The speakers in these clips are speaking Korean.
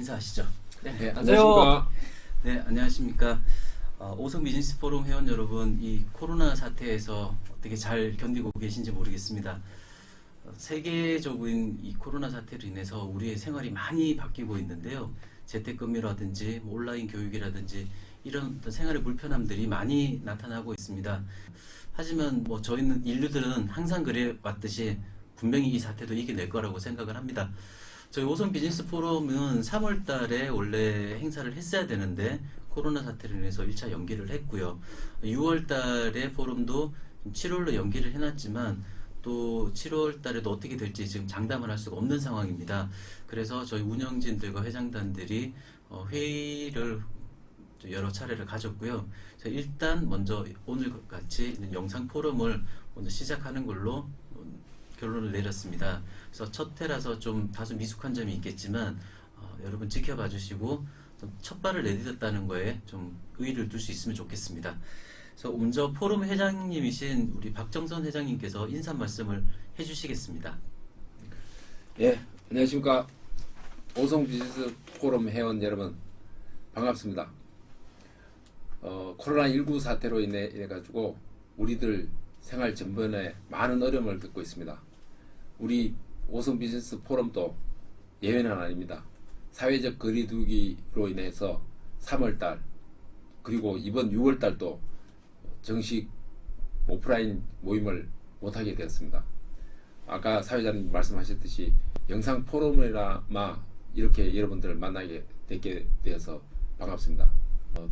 인사하시죠. 네, 안녕하십니까. 네, 안녕하십니까. 오성 비즈니스 포럼 회원 여러분, 이 코로나 사태에서 어떻게 잘 견디고 계신지 모르겠습니다. 세계적인 이 코로나 사태로 인해서 우리의 생활이 많이 바뀌고 있는데요. 재택근무라든지 온라인 교육이라든지 이런 어떤 생활의 불편함들이 많이 나타나고 있습니다. 하지만 저희는 인류들은 항상 그래 왔듯이 분명히 이 사태도 이겨낼 거라고 생각을 합니다. 저희 오성 비즈니스 포럼은 3월 달에 원래 행사를 했어야 되는데 코로나 사태로 인해서 1차 연기를 했고요. 6월 달에 포럼도 7월로 연기를 해놨지만 또 7월 달에도 어떻게 될지 지금 장담을 할 수가 없는 상황입니다. 그래서 저희 운영진들과 회장단들이 회의를 여러 차례를 가졌고요. 일단 먼저 오늘 같이 영상 포럼을 먼저 시작하는 걸로 결론을 내렸습니다. 그래서 첫 회라서 좀 다소 미숙한 점이 있겠지만 여러분 지켜봐 주시고 첫 발을 내딛었다는 거에 좀 의의를 둘 수 있으면 좋겠습니다. 그래서 먼저 포럼 회장님이신 우리 박정선 회장님께서 인사 말씀을 해주시겠습니다. 예, 안녕하십니까. 오성 비즈니스 포럼 회원 여러분, 반갑습니다. 코로나19 사태로 인해 가지고 우리들 생활 전반에 많은 어려움을 겪고 있습니다. 우리 오성 비즈니스 포럼도 예외는 아닙니다. 사회적 거리두기로 인해서 3월달 그리고 이번 6월달도 정식 오프라인 모임을 못하게 되었습니다. 아까 사회자님 말씀하셨듯이 영상 포럼이라마 이렇게 여러분들을 만나게 되게 되어서 반갑습니다.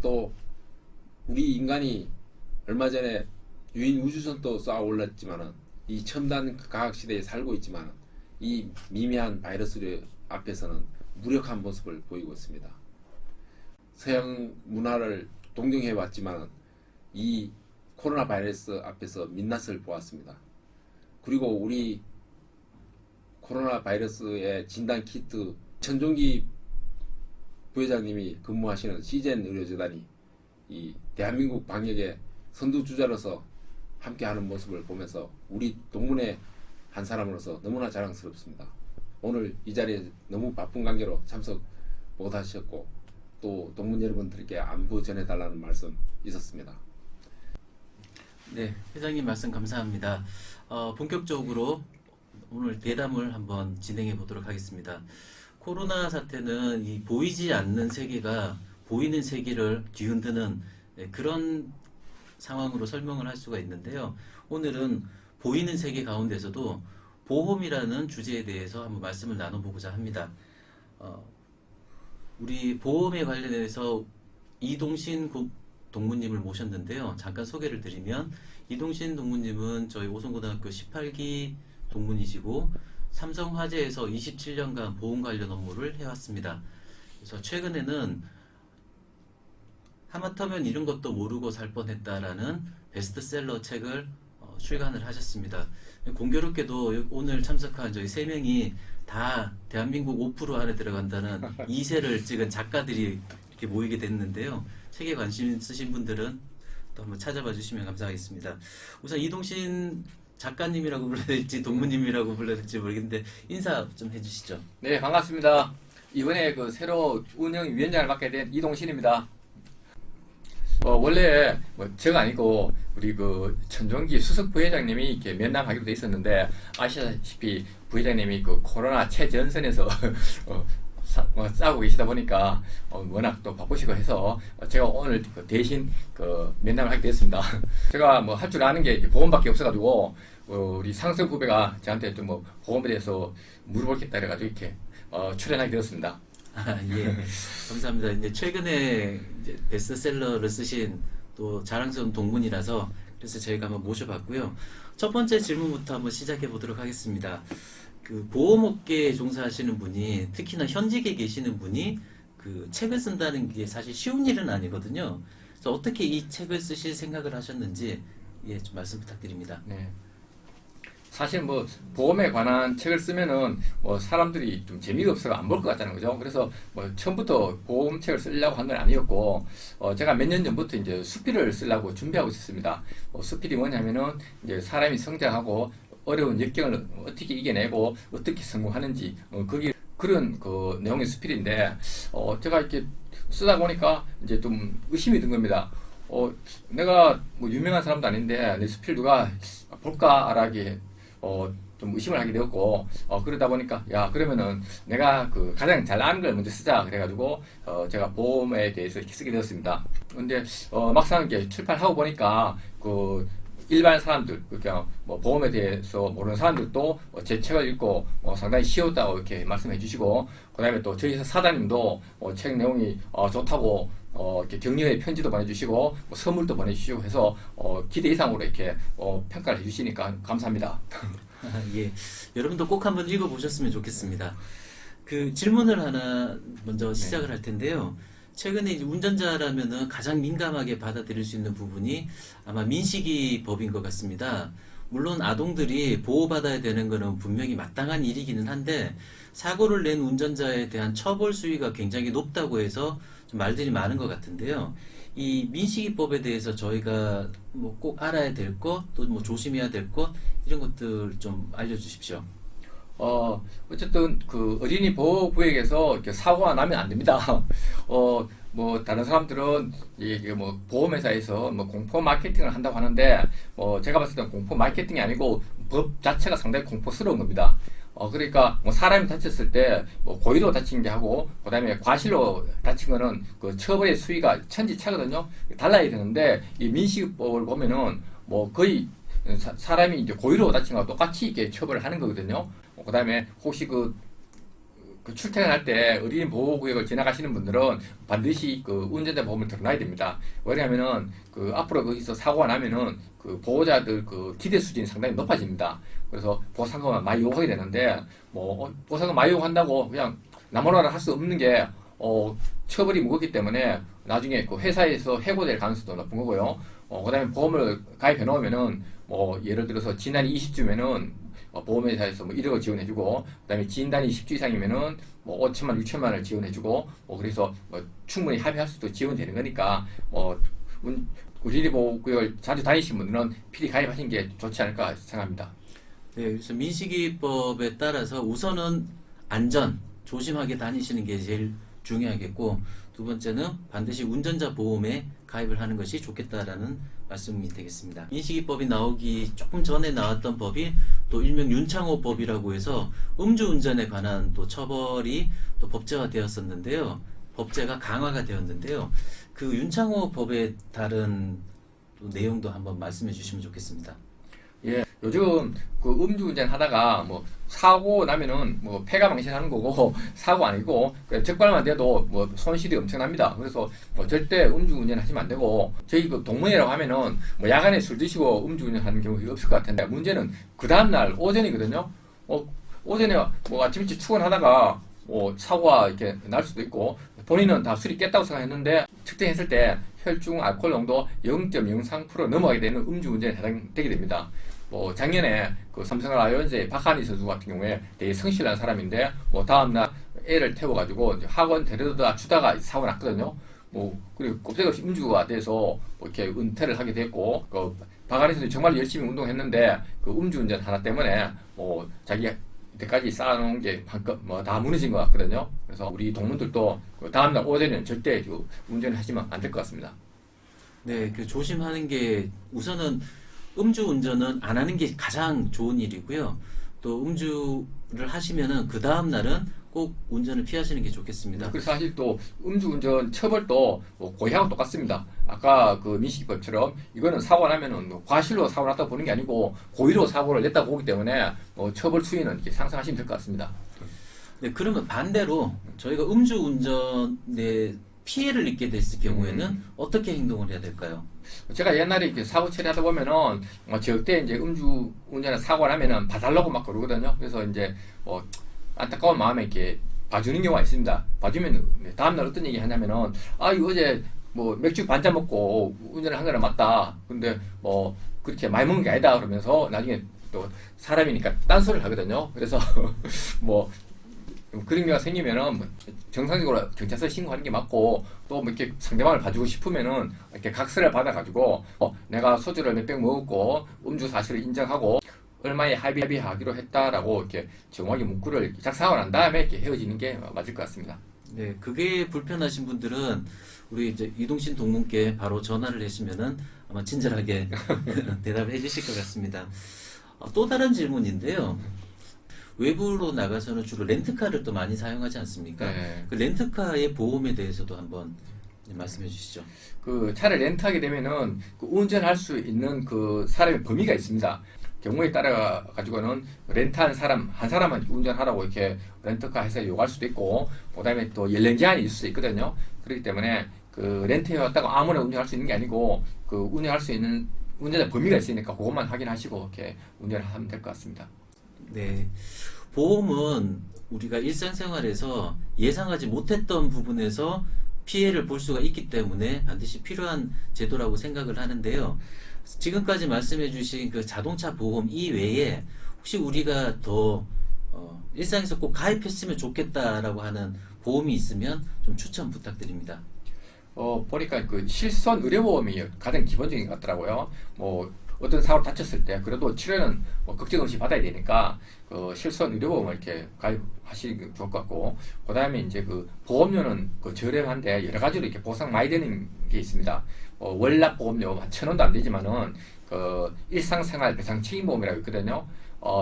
또 우리 인간이 얼마 전에 유인 우주선도 쏘아 올랐지만은 이 첨단 과학 시대에 살고 있지만 이 미미한 바이러스 앞에서는 무력한 모습을 보이고 있습니다. 서양 문화를 동경해 왔지만 이 코로나 바이러스 앞에서 민낯을 보았습니다. 그리고 우리 코로나 바이러스의 진단 키트 천종기 부회장님이 근무하시는 시젠 의료재단이 이 대한민국 방역의 선두주자로서 함께하는 모습을 보면서 우리 동문회 한 사람으로서 너무나 자랑스럽습니다. 오늘 이 자리에 너무 바쁜 관계로 참석 못하셨고 또 동문 여러분들께 안부 전해달라는 말씀 있었습니다. 네, 회장님 말씀 감사합니다. 본격적으로 오늘 대담을 한번 진행해 보도록 하겠습니다. 코로나 사태는 이 보이지 않는 세계가 보이는 세계를 뒤흔드는 그런 상황으로 설명을 할 수가 있는데요. 오늘은 보이는 세계 가운데서도 보험이라는 주제에 대해서 한번 말씀을 나눠보고자 합니다. 우리 보험에 관련해서 이동신 동무님을 모셨는데요. 잠깐 소개를 드리면 이동신 동무님은 저희 오성고등학교 18기 동문이시고 삼성화재에서 27년간 보험 관련 업무를 해왔습니다. 그래서 최근에는 하마터면 이런 것도 모르고 살 뻔했다라는 베스트셀러 책을 출간을 하셨습니다. 공교롭게도 오늘 참석한 저희 3명이 다 대한민국 5% 안에 들어간다는 2세를 찍은 작가들이 이렇게 모이게 됐는데요. 책에 관심 있으신 분들은 또 한번 찾아봐 주시면 감사하겠습니다. 우선 이동신 작가님이라고 불러야 될지 동무님이라고 불러야 될지 모르겠는데 인사 좀 해주시죠. 네, 반갑습니다. 이번에 새로 운영위원장을 맡게 된 이동신입니다. 원래 제가 아니고 우리 천종기 수석 부회장님이 이렇게 면담하기로 돼 있었는데 아시다시피 부회장님이 코로나 최전선에서 싸우고 계시다 보니까 워낙 또 바쁘시고 해서 제가 오늘 대신 면담을 하게 됐습니다. 제가 할 줄 아는 게 보험밖에 없어가지고 우리 상석 후배가 저한테 좀 보험에 대해서 물어볼 게 있다 그래가지고 이렇게 출연하게 되었습니다. 예, 감사합니다. 이제 최근에 이제 베스트셀러를 쓰신 또 자랑스러운 동문이라서 그래서 저희가 한번 모셔봤고요. 첫 번째 질문부터 한번 시작해 보도록 하겠습니다. 보험업계에 종사하시는 분이 특히나 현직에 계시는 분이 책을 쓴다는 게 사실 쉬운 일은 아니거든요. 그래서 어떻게 이 책을 쓰실 생각을 하셨는지 좀 말씀 부탁드립니다. 네. 사실 보험에 관한 책을 쓰면은 사람들이 좀 재미가 없어서 안 볼 것 같다는 거죠. 그래서 처음부터 보험책을 쓰려고 한 건 아니었고, 제가 몇 년 전부터 이제 수필을 쓰려고 준비하고 있었습니다. 수필이 뭐냐면은 이제 사람이 성장하고 어려운 역경을 어떻게 이겨내고 어떻게 성공하는지, 그런 그 내용의 수필인데 제가 이렇게 쓰다 보니까 이제 좀 의심이 든 겁니다. 내가 뭐 유명한 사람도 아닌데 내 수필 누가 볼까라기 좀 의심을 하게 되었고 그러다 보니까 야 그러면은 내가 그 가장 잘 아는 걸 먼저 쓰자 그래가지고 제가 보험에 대해서 이렇게 쓰게 되었습니다. 근데 막상 이렇게 출판하고 보니까 그 일반 사람들 그러니까 뭐 보험에 대해서 모르는 사람들도 제 책을 읽고 상당히 쉬웠다고 이렇게 말씀해 주시고 그다음에 또 저희 회사 사장님도 책 내용이 좋다고 이렇게 격려의 편지도 보내주시고 뭐 선물도 보내주시고 해서 기대 이상으로 이렇게 평가를 해주시니까 감사합니다. 예, 여러분도 꼭 한번 읽어보셨으면 좋겠습니다. 그 질문을 하나 먼저 시작을 할 텐데요. 최근에 이제 운전자라면은 가장 민감하게 받아들일 수 있는 부분이 아마 민식이 법인 것 같습니다. 물론 아동들이 보호받아야 되는 것은 분명히 마땅한 일이기는 한데 사고를 낸 운전자에 대한 처벌 수위가 굉장히 높다고 해서 좀 말들이 많은 것 같은데요. 이 민식이법에 대해서 저희가 뭐 꼭 알아야 될 것, 또 뭐 조심해야 될 것 이런 것들 좀 알려주십시오. 어쨌든 그 어린이 보호구역에서 이렇게 사고가 나면 안 됩니다. 뭐 다른 사람들은 이게 뭐 보험회사에서 뭐 공포 마케팅을 한다고 하는데 제가 봤을 때는 공포 마케팅이 아니고 법 자체가 상당히 공포스러운 겁니다. 그러니까 뭐 사람이 다쳤을 때 뭐 고의로 다친 게 하고 그다음에 과실로 다친 거는 그 처벌의 수위가 천지차거든요. 달라야 되는데 이 민식법을 보면은 뭐 거의 사람이 이제 고의로 다친 거와 똑같이 이렇게 처벌을 하는 거거든요. 그다음에 혹시 그 출퇴근할 때 어린이 보호구역을 지나가시는 분들은 반드시 그 운전자 보험을 들어놔야 됩니다. 왜냐하면은 그 앞으로 거기서 사고가 나면은 그 보호자들 그 기대 수준이 상당히 높아집니다. 그래서 보상금을 많이 요구하게 되는데 뭐 보상금 많이 요구한다고 그냥 나몰라라 할 수 없는 게 처벌이 무겁기 때문에 나중에 그 회사에서 해고될 가능성도 높은 거고요. 그다음에 보험을 가입해 놓으면은 뭐 예를 들어서 진단이 20주면은 보험회사에서 뭐 1억을 지원해주고 그다음에 진단이 10주 이상이면은 뭐 5천만, 6천만 원을 지원해주고 그래서 뭐 충분히 합의할 수도 지원되는 거니까 어린이 보호구역을 자주 다니신 분들은 필히 가입하시는 게 좋지 않을까 생각합니다. 네, 그래서 민식이법에 따라서 우선은 안전, 조심하게 다니시는 게 제일 중요하겠고 두 번째는 반드시 운전자 보험에 가입을 하는 것이 좋겠다라는 말씀이 되겠습니다. 민식이법이 나오기 조금 전에 나왔던 법이 또 일명 윤창호법이라고 해서 음주운전에 관한 또 처벌이 또 법제화되었었는데요. 법제가 강화가 되었는데요. 그 윤창호법의 다른 또 내용도 한번 말씀해 주시면 좋겠습니다. 예, 요즘 그 음주운전 하다가 뭐 사고 나면은 뭐 폐가 망신하는 거고 사고 아니고 그냥 적발만 돼도 뭐 손실이 엄청납니다. 그래서 뭐 절대 음주운전 하시면 안 되고 저희 그 동문회라고 하면은 뭐 야간에 술 드시고 음주운전하는 경우가 없을 것 같은데 문제는 그 다음날 오전이거든요. 오전에 뭐 아침 일찍 출근하다가 뭐 사고가 이렇게 날 수도 있고 본인은 다 술이 깼다고 생각했는데 측정했을 때 혈중 알코올 농도 0.03% 넘어가게 되는 음주운전에 해당되게 됩니다. 뭐 작년에 그 삼성 라이온즈의 박한희 선수 같은 경우에 되게 성실한 사람인데 뭐 다음날 애를 태워가지고 학원 데려다 주다가 사고 났거든요. 뭐 그리고 꼼짝없이 음주가 돼서 뭐 이렇게 은퇴를 하게 됐고 그 박한희 선수 정말 열심히 운동했는데 그 음주운전 하나 때문에 뭐 자기 이때까지 쌓아놓은 게 한껏 뭐 다 무너진 것 같거든요. 그래서 우리 동문들도 그 다음날 오전에는 절대 그 운전을 하시면 안 될 것 같습니다. 네, 그 조심하는 게 우선은 음주운전은 안 하는 게 가장 좋은 일이고요. 또 음주를 하시면은 그 다음 날은 꼭 운전을 피하시는 게 좋겠습니다. 그래서 사실 또 음주운전 처벌도 뭐 고의하고 똑같습니다. 아까 그 민식이법처럼 이거는 사고 나면은 뭐 과실로 사고 났다고 보는 게 아니고 고의로 사고를 냈다고 보기 때문에 처벌 수위는 이렇게 상상하시면 될 것 같습니다. 네, 그러면 반대로 저희가 음주운전에 피해를 입게 됐을 경우에는 어떻게 행동을 해야 될까요? 제가 옛날에 이렇게 사고 처리하다 보면은 절대 이제 음주 운전에 사고 나면은 봐달라고 막 그러거든요. 그래서 이제 안타까운 마음에 이렇게 봐주는 경우가 있습니다. 봐주면 다음날 어떤 얘기 하냐면은 이거 어제 뭐 맥주 반잔 먹고 운전을 한 거는 맞다. 근데 뭐 그렇게 많이 먹는 게 아니다 그러면서 나중에 또 사람이니까 딴소리를 하거든요. 그래서 뭐 그런 경우가 생기면은 정상적으로 경찰서에 신고하는 게 맞고 또 뭐 이렇게 상대방을 봐주고 싶으면은 이렇게 각서를 받아가지고 내가 소주를 몇 병 먹었고 음주 사실을 인정하고 얼마에 합의하기로 했다라고 이렇게 정확히 문구를 작성하고 난 다음에 이렇게 헤어지는 게 맞을 것 같습니다. 네, 그게 불편하신 분들은 우리 이제 이동신 동문께 바로 전화를 하시면은 아마 친절하게 대답을 해주실 것 같습니다. 또 다른 질문인데요. 외부로 나가서는 주로 렌트카를 또 많이 사용하지 않습니까? 네. 그 렌트카의 보험에 대해서도 한번 말씀해 주시죠. 그 차를 렌트하게 되면은 그 운전할 수 있는 그 사람의 범위가 있습니다. 경우에 따라 가지고는 렌트한 사람 한 사람만 운전하라고 이렇게 렌트카 해서 요구할 수도 있고, 그다음에 또 연령 제한이 있을 수 있거든요. 그렇기 때문에 그 렌트해 왔다고 아무나 운전할 수 있는 게 아니고 그 운전할 수 있는 운전자 범위가 있으니까 그것만 확인하시고 이렇게 운전을 하면 될 것 같습니다. 네, 보험은 우리가 일상생활에서 예상하지 못했던 부분에서 피해를 볼 수가 있기 때문에 반드시 필요한 제도라고 생각을 하는데요. 지금까지 말씀해 주신 그 자동차 보험 이외에 혹시 우리가 더 일상에서 꼭 가입했으면 좋겠다라고 하는 보험이 있으면 좀 추천 부탁드립니다. 보니까 그 실손 의료보험이 가장 기본적인 것 같더라고요. 뭐 어떤 사고로 다쳤을 때 그래도 치료는 뭐 걱정 없이 받아야 되니까 그 실손 의료보험을 이렇게 가입하시는 게 좋을 것 같고, 그다음에 이제 그 보험료는 그 저렴한데 여러 가지로 이렇게 보상 많이 되는 게 있습니다. 월납 보험료 1,000원도 안 되지만은 그 일상생활 배상 책임보험이라고 있거든요.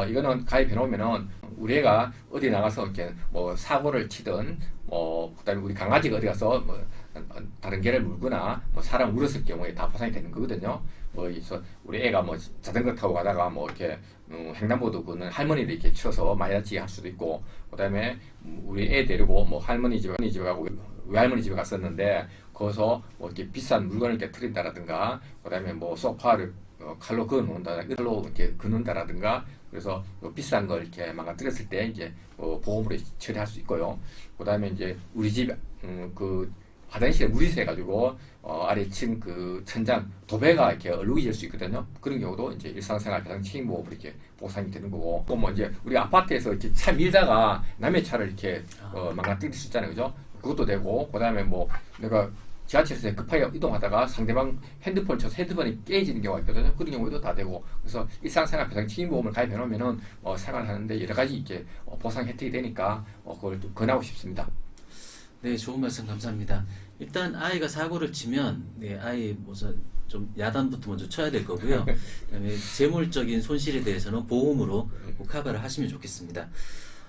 이거는 가입해 놓으면은 우리 애가 어디 나가서 이렇게 뭐 사고를 치든 그다음에 우리 강아지가 어디 가서 뭐 다른 개를 물거나 뭐 사람 물었을 경우에 다 보상이 되는 거거든요. 그래서 우리 애가 뭐 자전거 타고 가다가 뭐 이렇게 횡단보도 그는 할머니를 이렇게 쳐서 많이 다치게 할 수도 있고, 그다음에 우리 애 데리고 뭐 할머니 집에 가고 외할머니 집에 갔었는데 거기서 뭐 이렇게 비싼 물건을 깨트린다라든가, 그다음에 뭐 소파를 칼로 그어놓는다, 칼로 이렇게 그는다라든가, 그래서 비싼 걸 이렇게 망가뜨렸을 때 이제 보험으로 처리할 수 있고요. 그다음에 이제 우리 집 그 화장실에 물이 새가지고 아래층 그 천장 도배가 이렇게 얼룩이 질 수 있거든요. 그런 경우도 이제 일상생활 배상 책임보험으로 이렇게 보상이 되는 거고, 또 뭐 이제 우리 아파트에서 이렇게 차 밀다가 남의 차를 이렇게 망가뜨릴 수 있잖아요, 그죠? 그것도 되고, 그다음에 뭐 내가 지하철에서 급하게 이동하다가 상대방 핸드폰을 쳐서 핸드폰이 깨지는 경우가 있거든요. 그런 경우에도 다 되고, 그래서 일상생활 배상 책임보험을 가입해 놓으면은 생활하는데 여러 가지 이렇게 보상 혜택이 되니까 그걸 좀 권하고 싶습니다. 네, 좋은 말씀 감사합니다. 일단 아이가 사고를 치면 아이 무슨 좀 야단부터 먼저 쳐야 될 거고요. 그다음에 재물적인 손실에 대해서는 보험으로 꼭 커버를 하시면 좋겠습니다.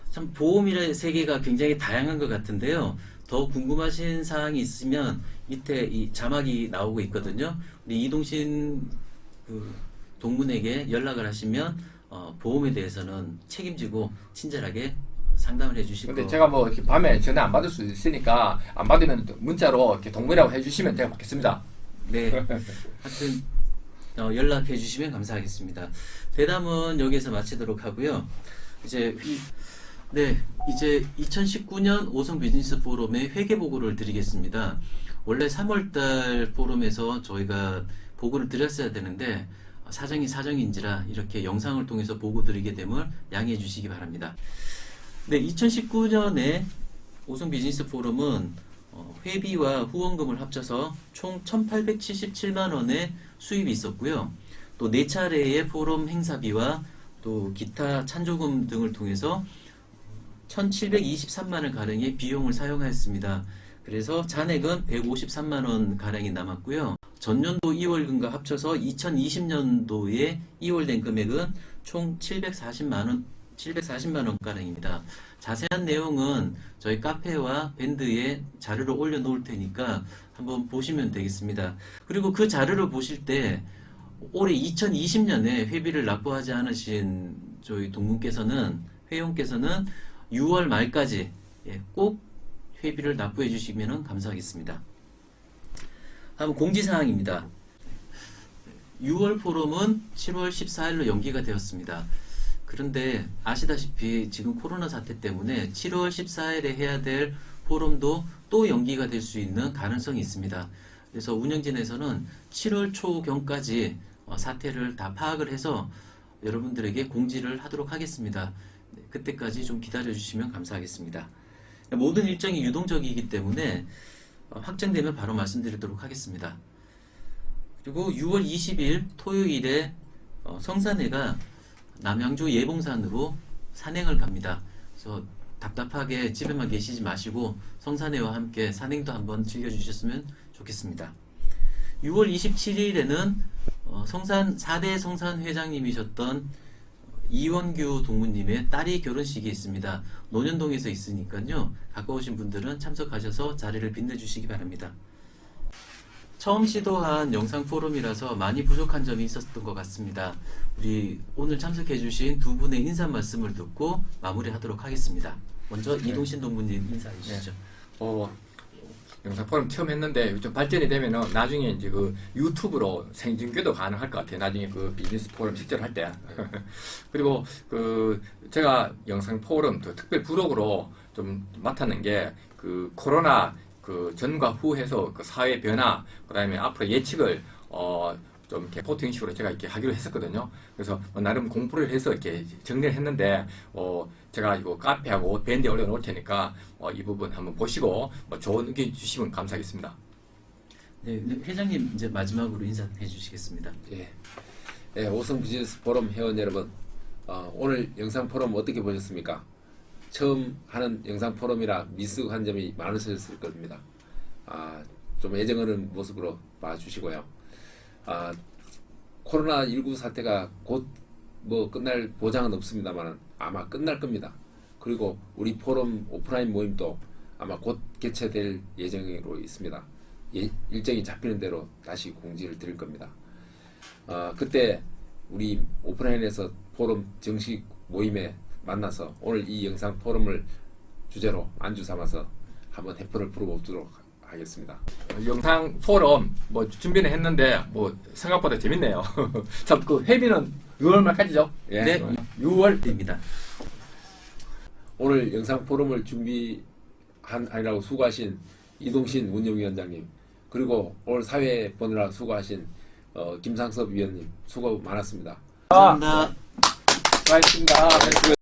참 보험이라는 세계가 굉장히 다양한 것 같은데요. 더 궁금하신 사항이 있으면 밑에 이 자막이 나오고 있거든요. 우리 이동신 그 동문에게 연락을 하시면 보험에 대해서는 책임지고 친절하게 상담을 해주실 근데 거. 제가 뭐 이렇게 밤에 전화 안 받을 수 있으니까 안 받으면 문자로 이렇게 동물이라고 해주시면 제가 받겠습니다. 네. 하여튼 연락해 주시면 감사하겠습니다. 대담은 여기서 마치도록 하고요. 이제 2019년 오성 비즈니스 포럼의 회계 보고를 드리겠습니다. 원래 3월달 포럼에서 저희가 보고를 드렸어야 되는데 사정이 사정인지라 이렇게 영상을 통해서 보고 드리게 됨을 양해해 주시기 바랍니다. 네, 2019년에 오성 비즈니스 포럼은 회비와 후원금을 합쳐서 총 1,877만 원의 수입이 있었고요. 또 4차례의 포럼 행사비와 또 기타 찬조금 등을 통해서 1,723만 원 가량의 비용을 사용하였습니다. 그래서 잔액은 153만 원 가량이 남았고요. 전년도 2월금과 합쳐서 2020년도에 2월된 금액은 총 740만 원 가량입니다. 자세한 내용은 저희 카페와 밴드에 자료를 올려놓을 테니까 한번 보시면 되겠습니다. 그리고 그 자료를 보실 때 올해 2020년에 회비를 납부하지 않으신 저희 회원께서는 6월 말까지 꼭 회비를 납부해 주시면 감사하겠습니다. 다음 공지사항입니다. 6월 포럼은 7월 14일로 연기가 되었습니다. 그런데 아시다시피 지금 코로나 사태 때문에 7월 14일에 해야 될 포럼도 또 연기가 될 수 있는 가능성이 있습니다. 그래서 운영진에서는 7월 초경까지 사태를 다 파악을 해서 여러분들에게 공지를 하도록 하겠습니다. 그때까지 좀 기다려 주시면 감사하겠습니다. 모든 일정이 유동적이기 때문에 확정되면 바로 말씀드리도록 하겠습니다. 그리고 6월 20일 토요일에 성산회가 남양주 예봉산으로 산행을 갑니다. 그래서 답답하게 집에만 계시지 마시고 성산회와 함께 산행도 한번 즐겨주셨으면 좋겠습니다. 6월 27일에는 성산 4대 성산 회장님이셨던 이원규 동무님의 딸이 결혼식이 있습니다. 논현동에서 있으니까요. 가까우신 분들은 참석하셔서 자리를 빛내주시기 바랍니다. 처음 시도한 영상 포럼이라서 많이 부족한 점이 있었던 것 같습니다. 우리 오늘 참석해주신 두 분의 인사 말씀을 듣고 마무리하도록 하겠습니다. 먼저 이동신 동무님 인사해 주시죠. 영상 포럼 처음 했는데 좀 발전이 되면은 나중에 이제 그 유튜브로 생중계도 가능할 것 같아요. 나중에 그 비즈니스 포럼 실제로 할 때. 그리고 그 제가 영상 포럼 특별 부록으로 좀 맡았는 게 그 코로나 그 전과 후 해서 그 사회 변화, 그다음에 앞으로 예측을 좀 이렇게 포트 형식으로 제가 이렇게 하기로 했었거든요. 그래서 나름 공부를 해서 이렇게 정리를 했는데 제가 이거 카페하고 밴드에 올려놓을 테니까 이 부분 한번 보시고 좋은 의견 주시면 감사하겠습니다. 네, 회장님 이제 마지막으로 인사해 주시겠습니다. 예, 오성 비즈니스 포럼 회원 여러분, 오늘 영상 포럼 어떻게 보셨습니까? 처음 하는 영상 포럼이라 미숙한 점이 많으셨을 겁니다. 좀 애정하는 모습으로 봐주시고요. 코로나19 사태가 곧 뭐 끝날 보장은 없습니다만 아마 끝날 겁니다. 그리고 우리 포럼 오프라인 모임도 아마 곧 개최될 예정으로 있습니다. 일정이 잡히는 대로 다시 공지를 드릴 겁니다. 그때 우리 오프라인에서 포럼 정식 모임에 만나서 오늘 이 영상 포럼을 주제로 안주 삼아서 한번 해프를 풀어보도록 하겠습니다. 영상 포럼 준비는 했는데 생각보다 재밌네요. 참 그 회비는 6월 말까지죠? 예. 네, 6월입니다. 오늘 영상 포럼을 준비하느라고 수고하신 이동신 운영위원장님, 그리고 오늘 사회 보느라 수고하신 김상섭 위원님 수고 많았습니다. 감사합니다. 수고하셨습니다.